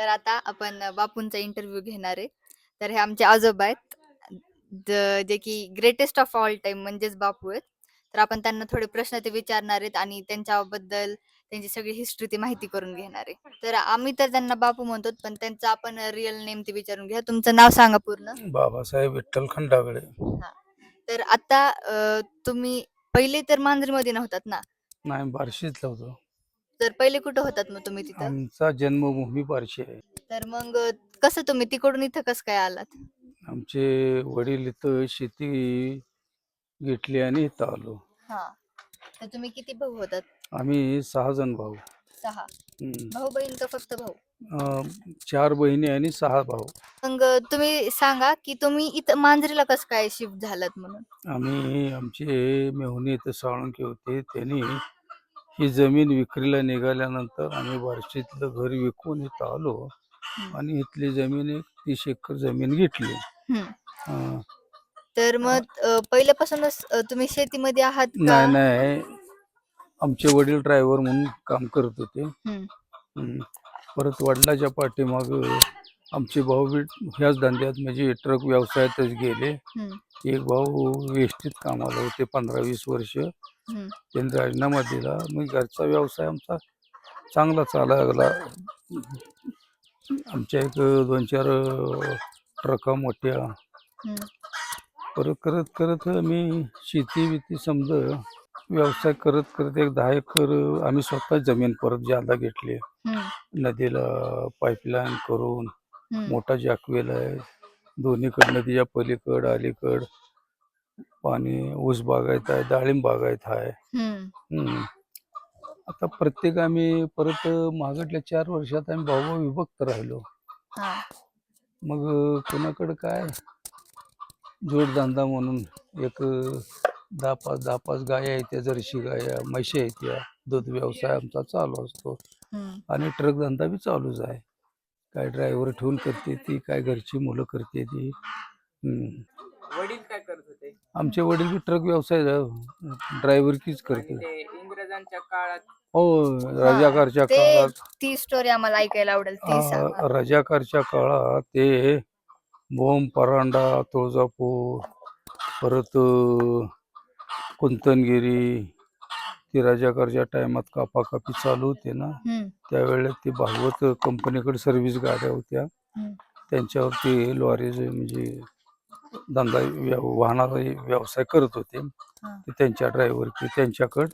तर आता आपण बापूंचा इंटरव्ह्यू घेणार आहे. तर हे आमचे आजोबा आहेत. जे की ग्रेटेस्ट ऑफ ऑल टाईम म्हणजेच बापू आहेत. तर आपण त्यांना थोडे प्रश्न ते विचारणार आहेत आणि त्यांच्याबद्दल त्यांची सगळी हिस्ट्री ती माहिती करून घेणार आहे. तर आम्ही तर त्यांना बापू म्हणतो, पण त्यांचं आपण रिअल नेम ते विचारून घ्या. तुमचं नाव सांगा पूर्ण? बाबासाहेब विठ्ठल खंडागळे. हां. तर आता तुम्ही पहिले तर मांजरीमध्ये नव्हतात ना? नाही, बार्शीतला होतो. तर पहिले कुठं होतात मग तुम्ही तिथं? आमचा जन्मभूमी बार्शी आहे. तर मग कसं तुम्ही तिकडून इथं कसं काय आलात? आमचे वडील इथं शेती घेतली आणि इथं आलो. हां. तर तुम्ही किती भाऊ होतात? आम्ही 6 जण भाऊ. 6. हम्म. भाऊ-बहीण का फक्त भाऊ? 4 बहिणी आणि 6 भाऊ. मग तुम्ही सांगा, की तुम्ही इथं मांजरीला कसं काय शिफ्ट झालात म्हणून? आम्ही आमचे मेहुणे इथं साळुंके होते. त्यांनी ही जमीन विक्रीला निघाल्यानंतर आम्ही बार्शीतलं घर विकून इथं आलो हं. आणि इथली जमीन एक 30 एकर जमीन घेतली. हं. अं, तर मग पहिल्यापासूनच तुम्ही शेतीमध्ये आहात का? नाही नाही, आमचे वडील ड्रायव्हर म्हणून काम करत होते. हं. परत वडिलाच्या पाठीमाग आमचे भाऊ बी ह्याच धंद्यात म्हणजे ट्रक व्यवसायातच गेले. हं. एक भाऊ एसटीत कामाला होते 15-20 वर्ष. हं. त्यांनी राजीनामा दिला. मग घरचा व्यवसाय आमचा चांगला चालायला लागला. आमच्या एक 2-4 ट्रका मोठ्या. हं. परत करत करत मी शेती बिती समजा व्यवसाय करत करत एक 10 एकर आम्ही स्वतः जमीन परत ज्यादा घेतली. हं. नदीला पाईपलाईन करून हं. मोठा जॅकवेल आहे. दोन्हीकडे नदीच्या पलीकड अलीकड पाणी, ऊस बागायत आहे, डाळिंब बागायत आहे. हं. आता प्रत्येक आम्ही परत मागटल्या 4 वर्षात आम्ही भाऊ विभक्त राहिलो. हां. मग कोणाकडे काय जोडधंदा म्हणून एक 10-5 गाया आहेत, त्या जर्सी गाया, म्हशी आहेत, त्या दूध व्यवसाय आमचा चालू असतो. हं. आणि ट्रक धंदा बी चालूच आहे. काय ड्रायव्हर ठेवून करते ती, काय घरची मुलं करते ती. वडील काय करत होते? आमचे वडील बी ट्रक व्यवसाय ड्रायव्हरकीच आणि करते. ते इंग्रजांच्या काळात हो, हां. रजाकारच्या ते काळात. ती स्टोरी आम्हाला ऐकायला आवडेल. ती सांगा. रजाकारच्या काळात ते भोम, परांडा, तुळजापूर, परत कुंतनगिरी, ती रजाकारच्या टायमात कापाकापी चालू होते ना, हं. त्यावेळेला ते भागवत कंपनीकडे सर्व्हिस गाड्या होत्या. हं. त्यांच्यावरती लॉरीज म्हणजे धंदा वाहनाचा व्यवसाय करत होते. हां. ते त्यांच्या ड्रायव्हरची त्यांच्याकडं.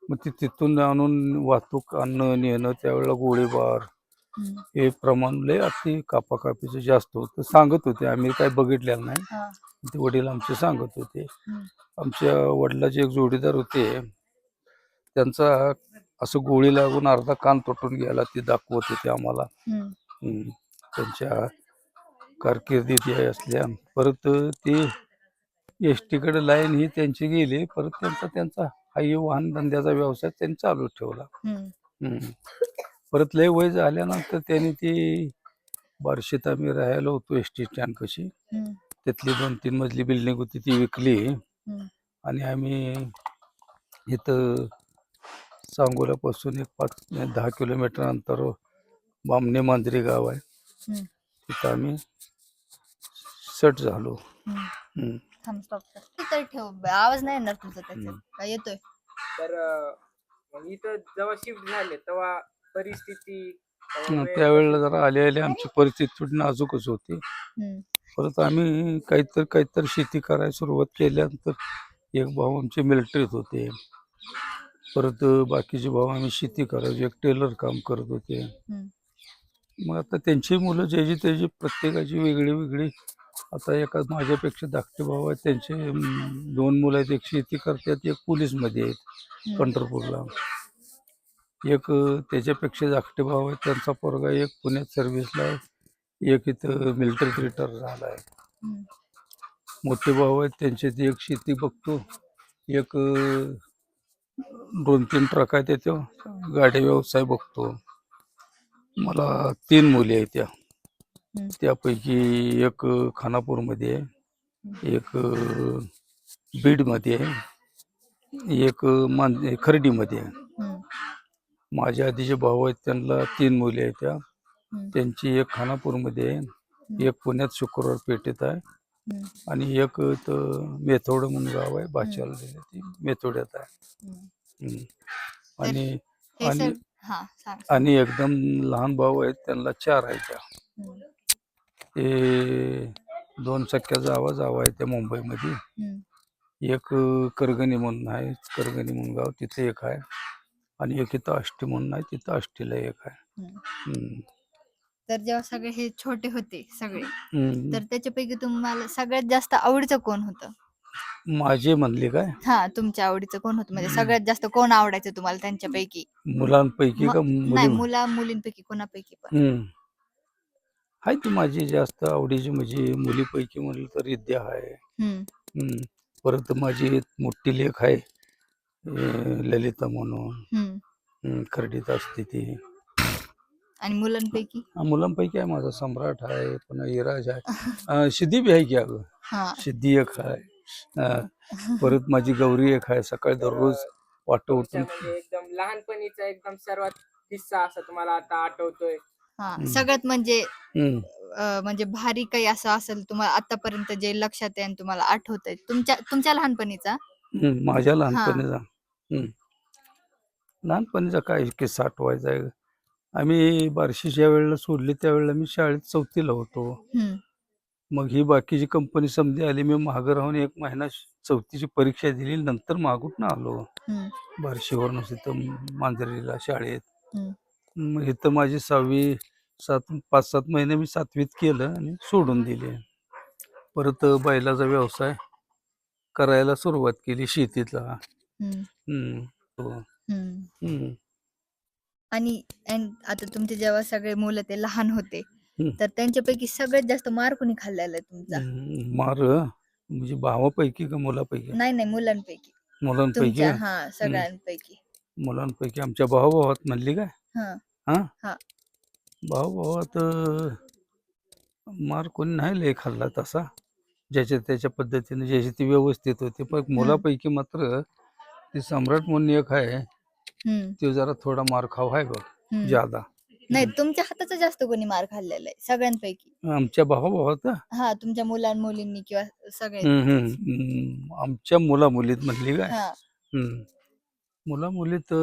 मग ते तिथून आणून वाहतूक आणणं नेणं, त्यावेळेला गोळीबार हं. हे प्रमाण लय अति कापाकापीचं जास्त होतं. सांगत होते, आम्ही काही बघितलेलं नाही. हां. ते वडील आमचे सांगत होते. हं. आमच्या वडिलाचे एक जोडीदार होते, त्यांचा असं गोळी लागून अर्धा कान तुटून गेला, ते दाखवत होते आम्हाला. हं. त्यांच्या कारकिर्दीत हे असल्या. परत ते एस टीकडे लाईन ही त्यांची गेली. परत त्यांचा हाही वाहन धंद्याचा व्यवसाय त्यांनी चालू ठेवला. हं. परत लय वय झाल्यानंतर त्यांनी ती बार्शीत आम्ही राहायला होतो एस टी स्टँड कशी, हं. त्यातली 2-3 मजली बिल्डिंग होती ती विकली. हं. आणि आम्ही इथं सांगोल्यापासून एक 5-10 किलोमीटर अंतर बामणे मांजरी गाव आहे, हं. तिथं आम्ही सेट झालो. हं. थांब स्टॉप कर. तर ठेव. आवाज नाही येणार तुझा त्याच्यात. का येतोय? तर मग इथं जेव्हा शिफ्ट झाले तेव्हा परिस्थिती तेव्हा वेळ त्यावेळेला कशी जरा आले आमची परिस्थिती थोडी नाजूकच होती. हं. परत आम्ही काहीतरी शेती करायला सुरुवात केल्यानंतर एक भाऊ आमचे मिलिटरीत होते. परत बाकीचे भाऊ आम्ही शेती करायचो, एक टेलर काम करत होते. हं. मग आता त्यांची मुलं ज्याची त्याची प्रत्येकाची वेगळी वेगळी. आता एका माझ्यापेक्षा धाकटे भाऊ आहेत, त्यांचे 2 मुलं आहेत, एक शेती करतात, एक पोलीसमध्ये आहेत पंढरपूरला. एक त्याच्यापेक्षा धाकटे भाऊ आहेत, त्यांचा पोरगा एक पुण्यात सर्व्हिसला आहे, एक इथं मिलिटरीत रिटायर झाला आहे. हं. मोठे भाऊ आहेत, त्यांचे ते एक शेती बघतो, एक 2-3 ट्रक आहेत, तो गाडी व्यवसाय बघतो. मला 3 मुली आहेत त्या. हं. त्यापैकी एक खानापूरमध्ये आहे, एक बीडमध्ये आहे, एक खर्डीमध्ये आहे. हं. माझ्या आधीचे भाऊ आहेत, त्यांना 3 मुली आहेत त्या. त्यांची एक खानापूरमध्ये आहे, एक पुण्यात शुक्रवार पेठेत आहे आणि एक मेथोड म्हणून गाव आहे बाच्याला ती मेथोड्यात आहे. हम्म. आणि हे आणि सर हा सांग आणि एकदम लहान भाऊ आहेत त्यांना 4 आहेत त्या. ते 2 सख्या जावा आहे त्या मुंबईमध्ये. एक करगणी म्हणून आहे, करगणी म्हणून गाव तिथे एक आहे आणि एक इथं आष्टी म्हणून आहे, तिथं आष्टीला एक आहे. तर जेव्हा सगळे हे छोटे होते सगळे, हम्म. तर त्याच्यापैकी तुम्हाला सगळ्यात जास्त आवडीचं कोण होतं? माझे म्हणले काय हा, तुमच्या आवडीचं कोण होतं, म्हणजे सगळ्यात जास्त कोण आवडायचं तुम्हाला त्यांच्यापैकी? मुलांपैकी का नाही, मुली? मुलींपैकी कोणापैकी पण? आहे ती माझी जास्त आवडीची म्हणजे मुलीपैकी म्हणलं तर विद्या आहे. परत माझी एक मोठी लेक आहे ललिता म्हणून, खर्डीत असते ती. आणि मुलांपैकी? मुलांपैकी आहे माझा सम्राट आहे, पुन्हा युवराज आहे, सिद्धी बी आहे की अगं, सिद्धी एक आहे. परत माझी गौरी एक आहे. सकाळी दररोज वाट उठून म्हणजे एकदम लहानपणीचा एकदम सर्वात किस्सा असा तुम्हाला आता आठवतोय? सगळ्यात म्हणजे भारी काही असं असेल तुम्हाला आतापर्यंत जे लक्षात आहे आणि तुम्हाला आठवतंय तुमच्या लहानपणीचा? माझ्या लहानपणीचा काय किस्सा आठवायचा आहे. आम्ही बार्शी ज्या वेळेला सोडली त्यावेळेला मी शाळेत 4थीला होतो. मग ही बाकीची कंपनी समधी आली, मी मागं राहून 1 महिना 4थीची परीक्षा दिली, नंतर मागून आलो बार्शीवरून इथं मांजरीला शाळेत. मग इथं माझी 5-7 महिने मी 7वीत केलं आणि सोडून दिले. परत बैलाचा व्यवसाय करायला सुरुवात केली शेतीतला. आणि आता तुमचे जेव्हा सगळे मुलं ते लहान होते, तर त्यांच्यापैकी सगळ्यात जास्त मार कोणी खाल्लेला आहे तुमचा? मार म्हणजे भावापैकी का मुलापैकी? नाही, मुलांपैकी. मुलांपैकी सगळ्यांपैकी. मुलांपैकी आमच्या भावाभावात म्हणली काय? भावाभावात मार कोणी नाही लय खाल्ला तसा, ज्याच्या त्याच्या पद्धतीने ज्याची ती व्यवस्थित होती. पण मुलापैकी मात्र ते सम्राट म्हणून एक आहे, तो जरा थोडा मार खाऊ आहे बघ ज्यादा. नाही, तुमच्या हाताचा जास्त कोणी मार खाल्लेला आहे सगळ्यांपैकी? आमच्या भावाभावात तुमच्या मुलांमुलींनी किंवा सगळे? आमच्या मुलीत म्हणली काय? मुला मुलीत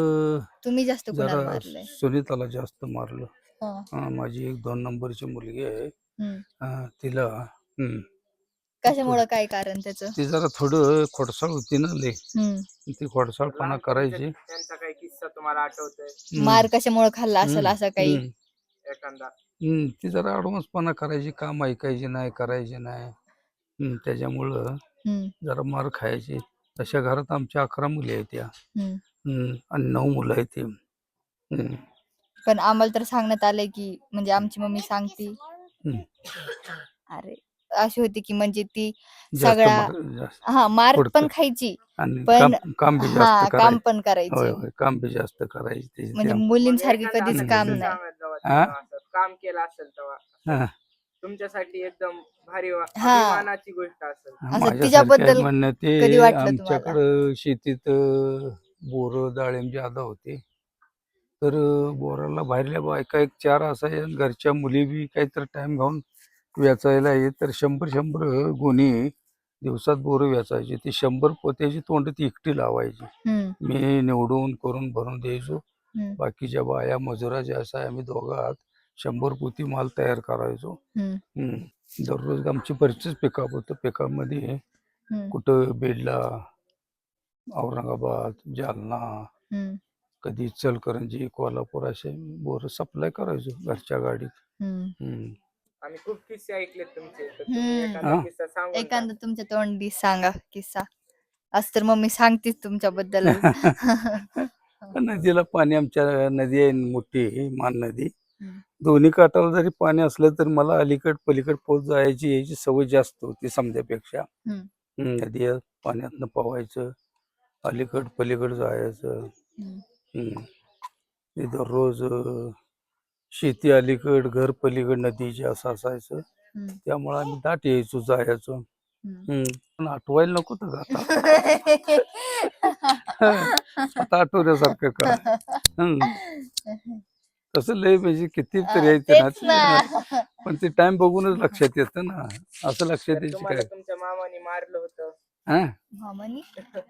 तुम्ही जास्त कोणाला जरा मारलंय? सुनीताला जास्त मारलं. माझी एक 2 नंबरची मुलगी आहे, तिला. कशामुळे, काय कारण त्याचं? ती जरा थोडं खोडसाळ होती ना लय, ती खोडसाळपणा करायची. त्यांचा काही किस्सा तुम्हाला आठवतोय? मार कशामुळे खाल्ला असेल असं काही एखादा? ती जरा ॲडव्हान्सपणा करायची, काम ऐकायची नाही, करायची नाही. त्याच्यामुळं जरा मार खायची. तशा घरात आमच्या 11 मुली आहेत त्या, आणि 9 मुलं आहेत ती. पण आम्हाला तर सांगण्यात आलंय की, म्हणजे आमची मम्मी सांगती, अरे अशी होती की म्हणजे ती सगळा मार पण खायची, पण काम बी जास्त काम पण करायची. काम बी जास्त करायची. म्हणजे मुलींसारखी कधीच काम नाही. काम केलं असेल तेव्हा तुमच्यासाठी एकदम भारी अभिमानाची गोष्ट असेल. तिच्याबद्दल म्हणणं ते कधी वाटलं तुम्हाला? आमच्याकडं शेतीत बोरं डाळिंब ज्यादा होते, तर बोराला बाहेरल्या बायका 1-4 असायच्या, घरच्या मुली बी काहीतरी टाइम घालून वेचायला येत, तर 100 गोणी दिवसात बोरं वेचायची. ती 100 पोत्याची तोंड ती एकटी लावायची. मी निवडून करून भरून द्यायचो. बाकीच्या बाया मजुरा ज्या असाय आम्ही दोघात 100 पोती माल तयार करायचो. दररोज आमची बरीचीच पिकअप होतं. पिकअपमध्ये कुठं बीडला, औरंगाबाद, जालना, कधी इचलकरंजी, कोल्हापूर असे बोर सप्लाय करायचो घरच्या गाडीत. आम्ही खूप किस्से ऐकलेत तुमचे, तर तुम्ही एखादा किस्सा सांगू? एखादा तुमच्या तोंडी सांगा किस्सा. असं तर मम्मी सांगतीच तुमच्याबद्दल. नदीला पाणी, आमच्या नदी आहे मोठी मान नदी, दोन्ही काठाला जरी पाणी असलं तर मला अलीकड पलीकड पोहोच जायची यायची सवय जास्त होती समध्यापेक्षा. नदी पाण्यातनं पोवायचं, अलीकड पलीकड जायचं. ते दररोज शेती अलीकड, घर पलीकड नदीची असं असायचं. त्यामुळे आम्ही दाट यायचो, जायचो. पण आठवायला नको तर आता आठवण्यासारखं काय. तसं लय म्हणजे किती तरी आहे तेच ना ना. पण ते टाइम बघूनच लक्षात येतं ना असं लक्षात तर यायची तुम्हाला काय तुमच्या मामाने मारलं होतं हा मामानी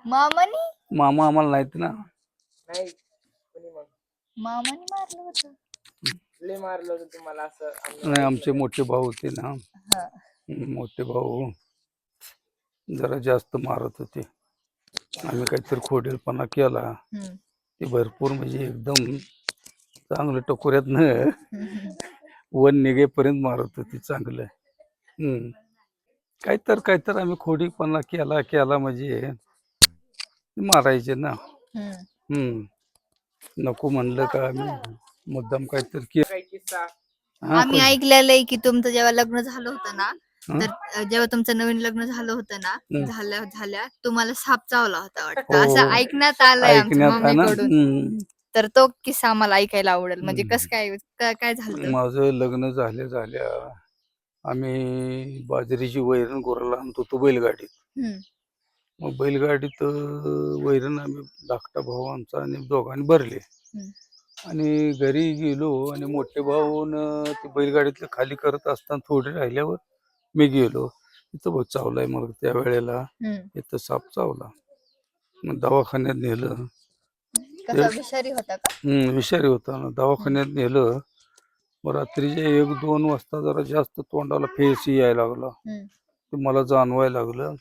मामानी मामा आम्हाला नाहीत ना नाही कोणी मग मामानी मारलं होतं. लय मारलं होतं तुम्हाला असं आम्ही नाही आमचे ऐकलं. मोठे भाऊ होते ना हा. मोठे भाऊ जरा जास्त मारत होते आम्ही काहीतरी खोडेलपणा केला हम्म. ते भरपूर म्हणजे एकदम चांगलं टकोऱ्यातनं हम्म. वन निघेपर्यंत मारत होती चांगलं काहीतर आम्ही खोडीपणा केला म्हणजे मारायचे ना हम्म. नको म्हणलं का आम्ही मुद्दाम काहीतरी केलं काही किस्सा हा आम्ही ऐकलेलं आहे की तुमचं जेव्हा लग्न झालं होतं ना हं? तर जेव्हा तुमचं नवीन लग्न झालं होतं ना हं. झाल्या तुम्हाला साप चावला होता हो वाटतं असं ऐकण्यात आलंय आमच्या ऐकण्यात आहे ना मम्मीकडून. तर तो किस्सा आम्हाला ऐकायला आवडेल म्हणजे कसं काय झालं. माझं लग्न झाल्या आम्ही बाजरीची वैरण गोराला आणत होतो बैलगाडीत मग बैलगाडीत वैरण आम्ही धाकटा भाऊ आमचा आणि दोघांनी भरले आणि घरी गेलो आणि मोठे भाऊन ते बैलगाडीतलं खाली करत असताना थोडे राहिल्यावर मी गेलो इथं बघ चावलाय मग त्या वेळेला इथं साप चावला मग दवाखान्यात नेलं कसा विषारी होता का. विषारी होता ना दवाखान्यात नेलं मग रात्रीचे 1-2 वाजता जरा जास्त तोंडाला फेस यायला लागला ते मला जाणवायला लागलं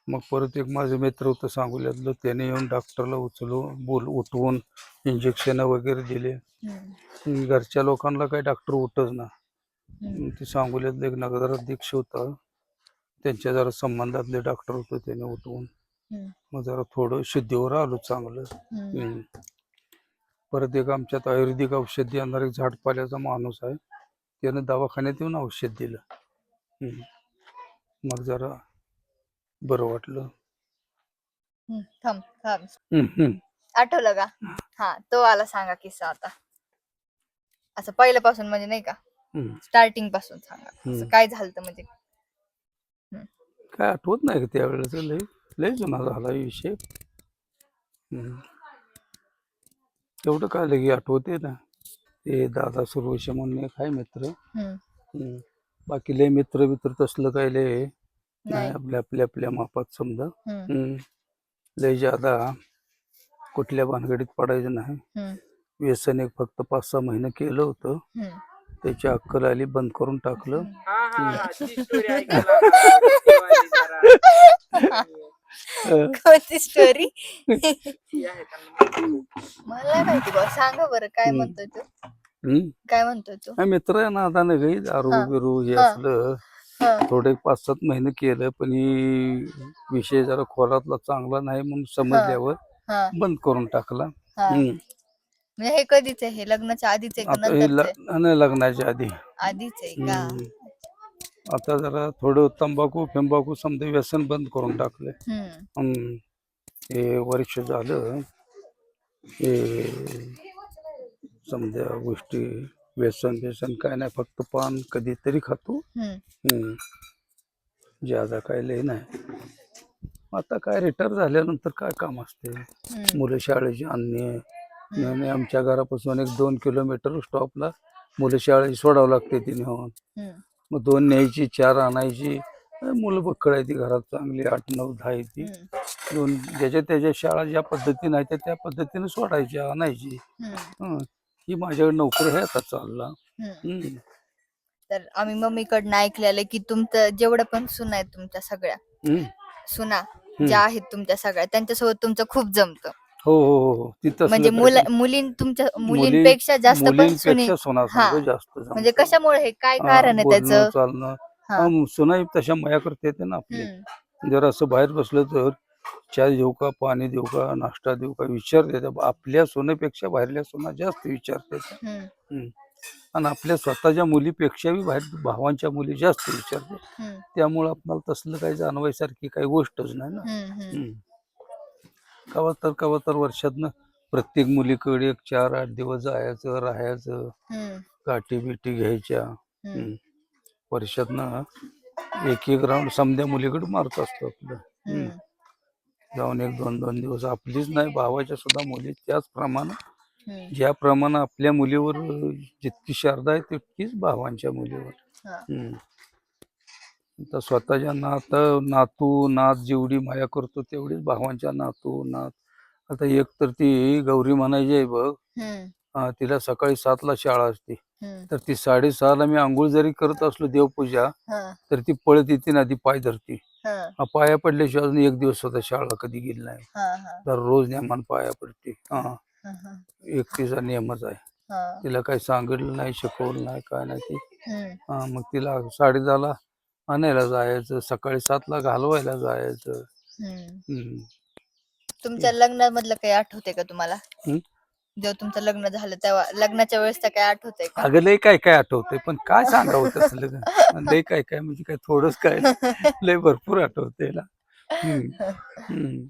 मग परत एक माझे मित्र होतं सांगोल्यातलं त्याने येऊन डॉक्टरला उठवून इंजेक्शन वगैरे दिले घरच्या लोकांना काही डॉक्टर उठच ना ते सांगोल्यातलं एक नगरात दीक्ष होता त्यांच्या जरा संबंधातले डॉक्टर होते त्याने उठवून मग जरा थोडं शुद्धीवर आलो चांगलं परत एक आमच्यात आयुर्वेदिक औषध देणारा एक झाडपाल्याचा माणूस आहे त्यानं दवाखान्यात येऊन औषध दिलं मग जरा बरं वाटलं थांब हम्म. आठवलं का. हा तो आला सांगा किस्सा आता असं पहिल्यापासून म्हणजे नाही का स्टार्टिंग पासून सांगा असं काय झालं म्हणजे. काय आठवत नाही का त्यावेळेस लय जुना झाला विषय तेवढं काय लगे आठवते ना ते दादा सुरवशी म्हणून एक आहे मित्र बाकी लय मित्र तसलं काय लय नाही आपल्या मापात समजा लय ज्यादा कुठल्या भानगडीत पडायचं नाही व्यसन एक फक्त 5-6 महिने केलं होतं त्याची अक्कल आली बंद करून टाकलं ती स्टोरी ऐकायला आम्हाला आवडेल. ती वाली जरा कोणती स्टोरी ती आहे त्यांना मला नाही माहिती बा सांगा बरं काय म्हणतोय तू काय म्हणतोय तू मित्र आहे ना आता नाही दारू बिरू हे असलं थोडे 5-7 महिने केलं पण ही विषय जरा खोलातला चांगला नाही म्हणून समजल्यावर बंद करून टाकला म्हणजे हे कधीच आहे हे लग्नाच्या आधीच आहे का आता हे नंतरच लग्नाच्या आधी आधीच आहे का. आता जरा थोडं तंबाखू समजा व्यसन बंद करून टाकलंय हे वर्ष झालं हे समजा गोष्टी व्यसन काय नाही फक्त पान कधीतरी खातो ज्यादा काय लय नाही आता काय रिटायर झाल्यानंतर काय काम असते मुलं शाळेची आणणे आमच्या घरापासून 1-2 किलोमीटर स्टॉपला मुलं शाळेची सोडावं लागते ती नेऊन मग 2 न्यायची 4 आणायची मुलं बक्कळ आहे ती घरात चांगली 8-9-10 आहे ती 2 ज्याच्या त्याच्या शाळा ज्या पद्धतीने आहे त्या पद्धतीने सोडायची आणायची ही माझ्याकडे नोकरी आहे आता चालला तर आम्ही मम्मीकडनं ऐकलेलं की तुमचं जेवढं पण सुना आहेत तुमच्या सगळ्या सुना ज्या आहेत तुमच्या सगळ्या त्यांच्यासोबत तुमचं खूप जमतं. हो म्हणजे तुमच्या मुलींपेक्षा जास्त पण सुने जास्त म्हणजे कशामुळे हे काय कारण आहे त्याचं चालणं सुनाई तशा मया करता येते ना आपली जर असं बाहेर बसलं तर चहा देऊ का पाणी देऊ का नाश्ता देऊ का विचारते आपल्या सोन्यापेक्षा बाहेरल्या सोना जास्त विचारते आणि आपल्या स्वतःच्या मुलीपेक्षाही बाहेर भावांच्या मुली जास्त विचारते त्यामुळे आपल्याला तसलं काही जाणवायसारखी काही गोष्टच नाही ना कवा तर वर्षातनं प्रत्येक मुलीकडे 4-8 दिवस जायचं राहायचं गाठी बिटी घ्यायच्या वर्षातनं एक राऊंड समध्या मुलीकडे मारत असतो आपलं जाऊन 1-2 दिवस आपलीच नाही भावाच्या सुद्धा मुली त्याचप्रमाणे हम्म. ज्याप्रमाणे आपल्या मुलीवर जितकी श्रद्धा आहे तितकीच भावांच्या मुलीवर. हा. हम्म. आता स्वतःच्या नात जेवढी माया करतो तेवढीच भावांच्या नात. आता एक तर ती गौरी म्हणायची आहे बघ, हम्म. तिला सकाळी 7ला शाळा असते, हम्म. तर ती 6:30ला मी आंघोळ जरी करत असलो देवपूजा, हा. तर ती पळत येते ना, ती पाय धरते. हा. पाया पडल्याशिवाय अजून एक दिवस सुद्धा शाळा कधी गेली नाही. हा. हा. दररोज नेमान पाया पडते. हा. हा. एकटीचा नियमच आहे. हा. तिला काही सांगितलं नाही, शिकवलं नाही, काय नाही. ती हम्म. मग तिला 10:30ला आणायला जायचं, सकाळी 7ला घालवायला जायचं. हम्म. तुमच्या लग्नामधलं काही आठवतंय का तुम्हाला? हम्म. जेव्हा तुमचं लग्न झालं तेव्हा लग्नाच्या वेळेस काय आठवतंय का? अगं लय काय काय आठवतंय, पण काय सांगावं तसलं लय काय काय म्हणजे काय थोडंच काय लय भरपूर आठवतंय ना. हम्म. हम्म.